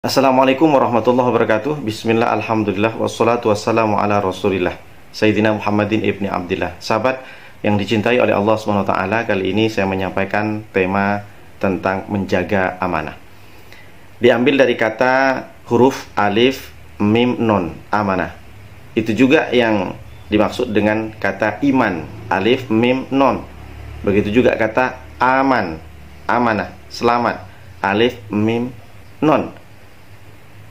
Assalamualaikum warahmatullahi wabarakatuh. Bismillah, alhamdulillah, wassalatu wassalamu ala rasulillah Sayyidina Muhammadin ibni Abdillah. Sahabat yang dicintai oleh Allah SWT, kali ini saya menyampaikan tema tentang menjaga amanah. Diambil dari kata huruf alif, mim, nun, amanah. Itu juga yang dimaksud dengan kata iman, alif, mim, nun. Begitu juga kata aman, amanah, selamat, alif, mim, nun.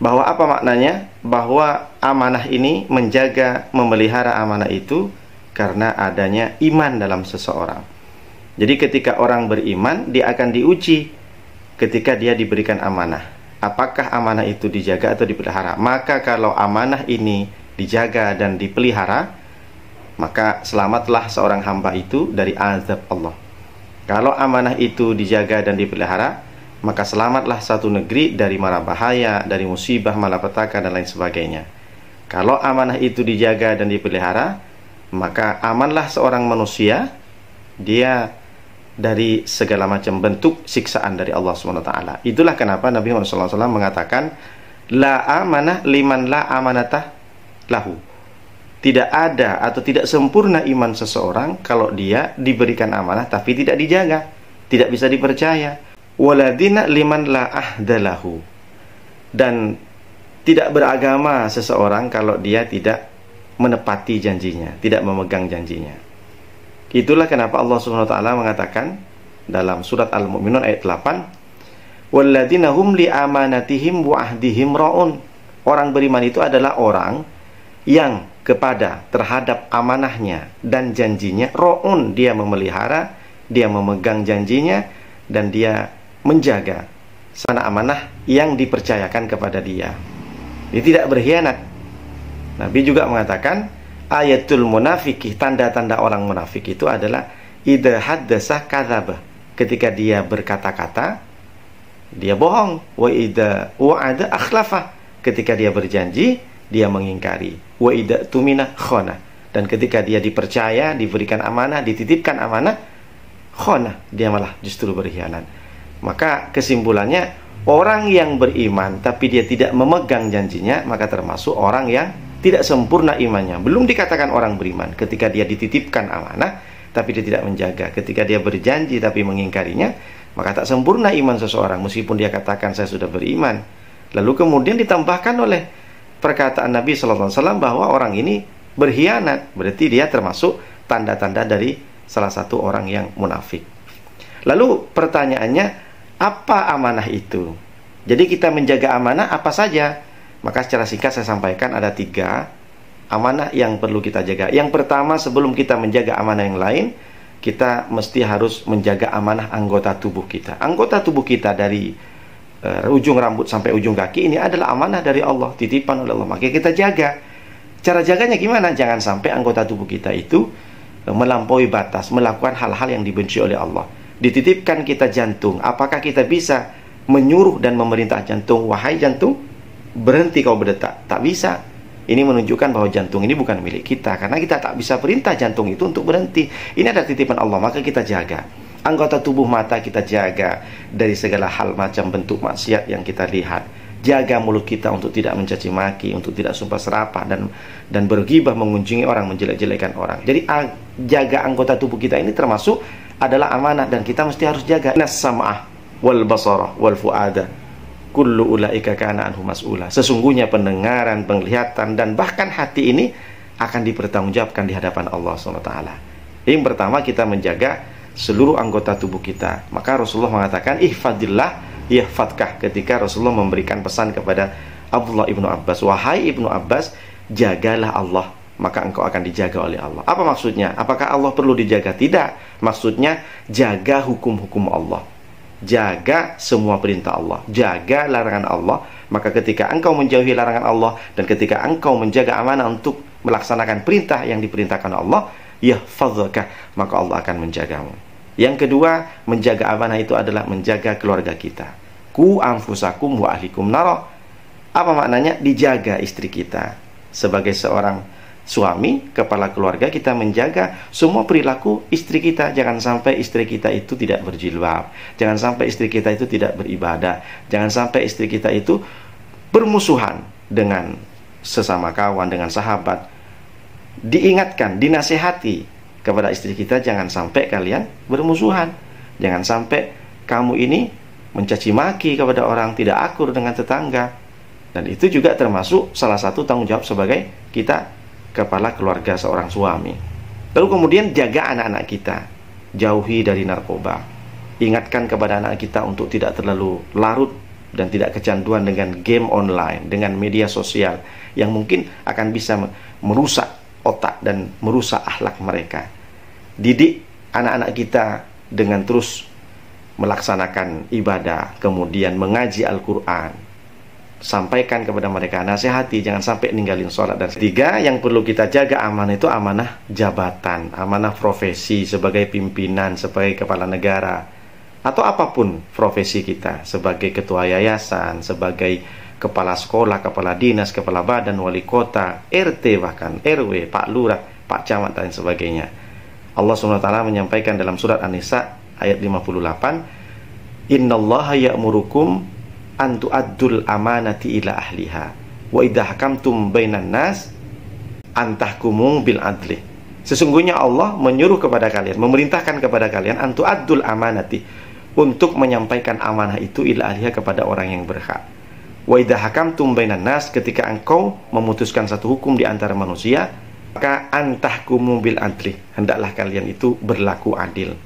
Bahwa apa maknanya? Bahwa amanah ini menjaga, memelihara amanah itu karena adanya iman dalam seseorang. Jadi ketika orang beriman, dia akan diuji ketika dia diberikan amanah. Apakah amanah itu dijaga atau dipelihara? Maka kalau amanah ini dijaga dan dipelihara, maka selamatlah seorang hamba itu dari azab Allah. Kalau amanah itu dijaga dan dipelihara, maka selamatlah satu negeri dari mara bahaya, dari musibah, malapetaka, dan lain sebagainya. Kalau amanah itu dijaga dan dipelihara, maka amanlah seorang manusia, dia dari segala macam bentuk siksaan dari Allah SWT. Itulah kenapa Nabi Muhammad SAW mengatakan, la amanah liman la amanatah lahu. Tidak ada atau tidak sempurna iman seseorang kalau dia diberikan amanah tapi tidak dijaga, tidak bisa dipercaya. Waladina liman la ahdalahu. Dan tidak beragama seseorang kalau dia tidak menepati janjinya, tidak memegang janjinya. Itulah kenapa Allah SWT mengatakan dalam surat Al-Mu'minun ayat 8, waladina hum li amanatihim wa ahdihim ra'un. Orang beriman itu adalah orang yang kepada terhadap amanahnya dan janjinya ra'un, dia memelihara, dia memegang janjinya, dan dia menjaga sana amanah yang dipercayakan kepada dia. Dia tidak berkhianat. Nabi juga mengatakan ayatul munafiqih, tanda-tanda orang munafik itu adalah idza haddasa kadzaba. Ketika dia berkata-kata, dia bohong. Wa idza wa'ada akhlafa. Ketika dia berjanji, dia mengingkari. Wa idza tumina khana. Dan ketika dia dipercaya, diberikan amanah, dititipkan amanah, khana, dia malah justru berkhianat. Maka kesimpulannya, orang yang beriman tapi dia tidak memegang janjinya, maka termasuk orang yang tidak sempurna imannya. Belum dikatakan orang beriman ketika dia dititipkan amanah tapi dia tidak menjaga. Ketika dia berjanji tapi mengingkarinya, maka tak sempurna iman seseorang meskipun dia katakan saya sudah beriman. Lalu kemudian ditambahkan oleh perkataan Nabi SAW bahwa orang ini berkhianat. Berarti dia termasuk tanda-tanda dari salah satu orang yang munafik. Lalu pertanyaannya, apa amanah itu? Jadi kita menjaga amanah apa saja? Maka secara singkat saya sampaikan ada 3 amanah yang perlu kita jaga. Yang pertama, sebelum kita menjaga amanah yang lain, kita mesti harus menjaga amanah anggota tubuh kita. Anggota tubuh kita dari ujung rambut sampai ujung kaki ini adalah amanah dari Allah, titipan oleh Allah. Maka kita jaga. Cara jaganya gimana? Jangan sampai anggota tubuh kita itu melampaui batas, melakukan hal-hal yang dibenci oleh Allah. Dititipkan kita jantung, apakah kita bisa menyuruh dan memerintah jantung, wahai jantung, berhenti kau berdetak? Tak bisa. Ini menunjukkan bahwa jantung ini bukan milik kita, karena kita tak bisa perintah jantung itu untuk berhenti. Ini adalah titipan Allah, maka kita jaga. Anggota tubuh mata kita jaga dari segala hal macam bentuk maksiat yang kita lihat. Jaga mulut kita untuk tidak mencaci maki, untuk tidak sumpah serapah dan berghibah, mengunjungi orang, menjelek-jelekan orang. Jadi jaga anggota tubuh kita ini termasuk adalah amanah dan kita mesti harus jaga. Nas-sam'ah wal basarah wal fu'ada kullu ulaika kana anhu mas'ula. Sesungguhnya pendengaran, penglihatan, dan bahkan hati ini akan dipertanggungjawabkan di hadapan Allah SWT. Yang pertama, kita menjaga seluruh anggota tubuh kita. Maka Rasulullah mengatakan ihfadillah yahfadkah, ketika Rasulullah memberikan pesan kepada Abdullah ibnu Abbas, wahai ibnu Abbas, jagalah Allah, maka engkau akan dijaga oleh Allah. Apa maksudnya? Apakah Allah perlu dijaga? Tidak. Maksudnya jaga hukum-hukum Allah, jaga semua perintah Allah, jaga larangan Allah. Maka ketika engkau menjauhi larangan Allah dan ketika engkau menjaga amanah untuk melaksanakan perintah yang diperintahkan Allah, yahfadzaka, maka Allah akan menjagamu. Yang kedua, menjaga amanah itu adalah menjaga keluarga kita. Ku anfusakum wa ahlikum nara. Apa maknanya? Dijaga istri kita. Sebagai seorang suami, kepala keluarga, kita menjaga semua perilaku istri kita. Jangan sampai istri kita itu tidak berjilbab, jangan sampai istri kita itu tidak beribadah, jangan sampai istri kita itu bermusuhan dengan sesama kawan, dengan sahabat, diingatkan, dinasehati kepada istri kita, jangan sampai kalian bermusuhan, jangan sampai kamu ini mencaci maki kepada orang, tidak akur dengan tetangga. Dan itu juga termasuk salah satu tanggung jawab sebagai kita, kepala keluarga seorang suami. Lalu kemudian jaga anak-anak kita, jauhi dari narkoba, ingatkan kepada anak kita untuk tidak terlalu larut dan tidak kecanduan dengan game online, dengan media sosial yang mungkin akan bisa merusak otak dan merusak akhlak mereka. Didik anak-anak kita dengan terus melaksanakan ibadah, kemudian mengaji Al-Quran, sampaikan kepada mereka, nasihati, jangan sampai ninggalin sholat. Dan ketiga yang perlu kita jaga amanah itu amanah jabatan, amanah profesi sebagai pimpinan, sebagai kepala negara, atau apapun profesi kita, sebagai ketua yayasan, sebagai kepala sekolah, kepala dinas, kepala badan, wali kota, RT, bahkan RW, Pak Lurah, Pak Camat, dan sebagainya. Allah SWT menyampaikan dalam surat An-Nisa ayat 58, innallaha ya'murukum an tu'addul amanati ila ahliha wa idza hakamtum bainan nas an tahkumu bil adli. Sesungguhnya Allah menyuruh kepada kalian, memerintahkan kepada kalian an tu'addul amanati, untuk menyampaikan amanah itu ila ahliha, kepada orang yang berhak. Wa idza hakamtum bainan nas, ketika engkau memutuskan satu hukum di antara manusia, maka an tahkumu bil adli, hendaklah kalian itu berlaku adil.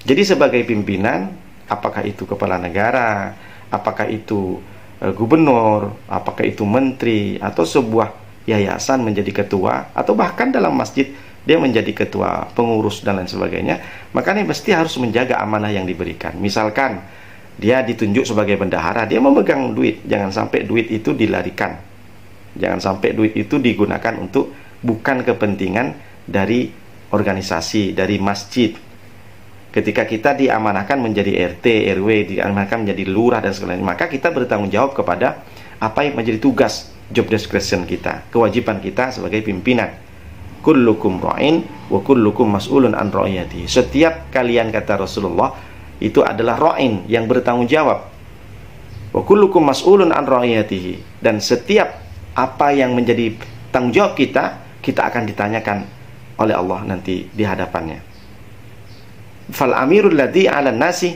Jadi sebagai pimpinan, apakah itu kepala negara, apakah itu gubernur, apakah itu menteri, atau sebuah yayasan menjadi ketua, atau bahkan dalam masjid dia menjadi ketua pengurus dan lain sebagainya, makanya mesti harus menjaga amanah yang diberikan. Misalkan dia ditunjuk sebagai bendahara, dia memegang duit, jangan sampai duit itu dilarikan, jangan sampai duit itu digunakan untuk bukan kepentingan dari organisasi, dari masjid. Ketika kita diamanahkan menjadi RT, RW, diamanahkan menjadi lurah dan sebagainya, maka kita bertanggung jawab kepada apa yang menjadi tugas, job description kita, kewajiban kita sebagai pimpinan. Kullukum ra'in wa kullukum mas'ulun an ra'iyati. Setiap kalian, kata Rasulullah, itu adalah ra'in, yang bertanggung jawab. Wa kullukum mas'ulun an ra'iyatihi. Dan setiap apa yang menjadi tanggung jawab kita, kita akan ditanyakan oleh Allah nanti di hadapannya. Fal amirul ladzi 'alan nasi,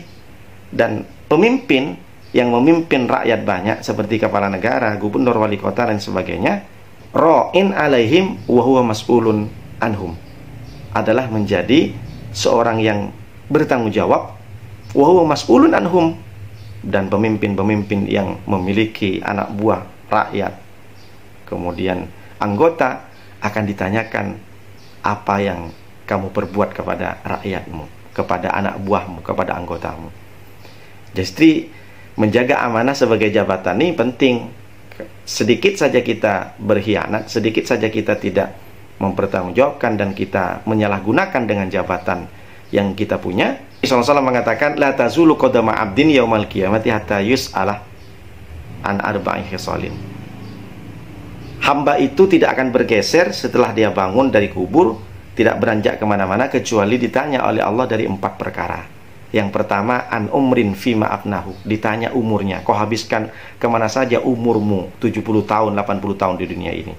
dan pemimpin yang memimpin rakyat banyak seperti kepala negara, gubernur, wali kota dan sebagainya, ra'in 'alaihim wa huwa mas'ulun anhum, adalah menjadi seorang yang bertanggung jawab, wa huwa mas'ulun anhum, dan pemimpin-pemimpin yang memiliki anak buah rakyat, kemudian anggota, akan ditanyakan apa yang kamu perbuat kepada rakyatmu, kepada anak buahmu, kepada anggotamu. Jadi menjaga amanah sebagai jabatan ini penting. Sedikit saja kita berkhianat, sedikit saja kita tidak mempertanggungjawabkan dan kita menyalahgunakan dengan jabatan yang kita punya. Rasulullah SAW mengatakan, la tazulu qadama abdin yaumal qiyamati hatta yus'alah an arba'i khisalin. Hamba itu tidak akan bergeser setelah dia bangun dari kubur, tidak beranjak kemana-mana kecuali ditanya oleh Allah dari 4 perkara. Yang pertama, an umrin fima afnahu, ditanya umurnya, kau habiskan kemana saja umurmu 70 tahun, 80 tahun di dunia ini.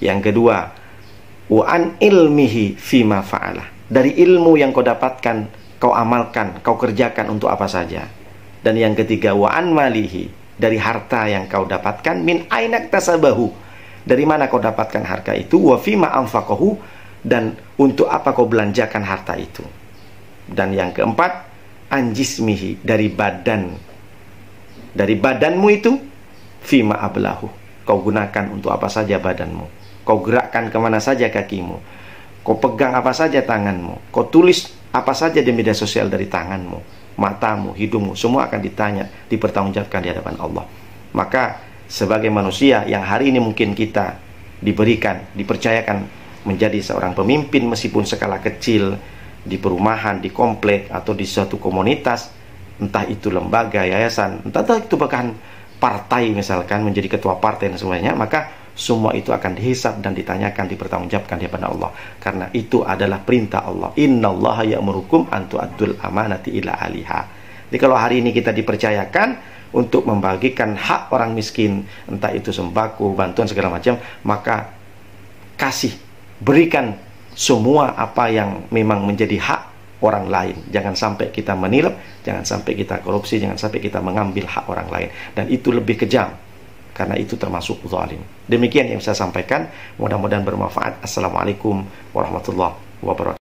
Yang kedua, wa an ilmihi fima fa'alah, dari ilmu yang kau dapatkan, kau amalkan, kau kerjakan untuk apa saja. Dan yang ketiga, wa an malihi, dari harta yang kau dapatkan, min ainak tasabahu, dari mana kau dapatkan harta itu, wa fima anfaqahu, dan untuk apa kau belanjakan harta itu. Dan yang keempat, anjismihi, dari badanmu itu, fima ablahu, kau gunakan untuk apa saja badanmu, kau gerakkan kemana saja kakimu, kau pegang apa saja tanganmu, kau tulis apa saja di media sosial dari tanganmu, matamu, hidungmu, semua akan ditanya, dipertanggungjawabkan di hadapan Allah. Maka sebagai manusia yang hari ini mungkin kita diberikan, dipercayakan menjadi seorang pemimpin meskipun skala kecil, di perumahan, di komplek, atau di suatu komunitas, entah itu lembaga, yayasan, entah itu bahkan partai, misalkan menjadi ketua partai dan semuanya, maka semua itu akan dihisab dan ditanyakan, dipertanggungjawabkan di hadapan Allah, karena itu adalah perintah Allah. Innallaha ya'murukum an tu'addul amanati ila ahliha. Jadi kalau hari ini kita dipercayakan untuk membagikan hak orang miskin, entah itu sembako, bantuan segala macam, maka kasih, berikan semua apa yang memang menjadi hak orang lain. Jangan sampai kita menilap, jangan sampai kita korupsi, jangan sampai kita mengambil hak orang lain. Dan itu lebih kejam, karena itu termasuk zalim. Demikian yang saya sampaikan, mudah-mudahan bermanfaat. Assalamualaikum warahmatullahi wabarakatuh.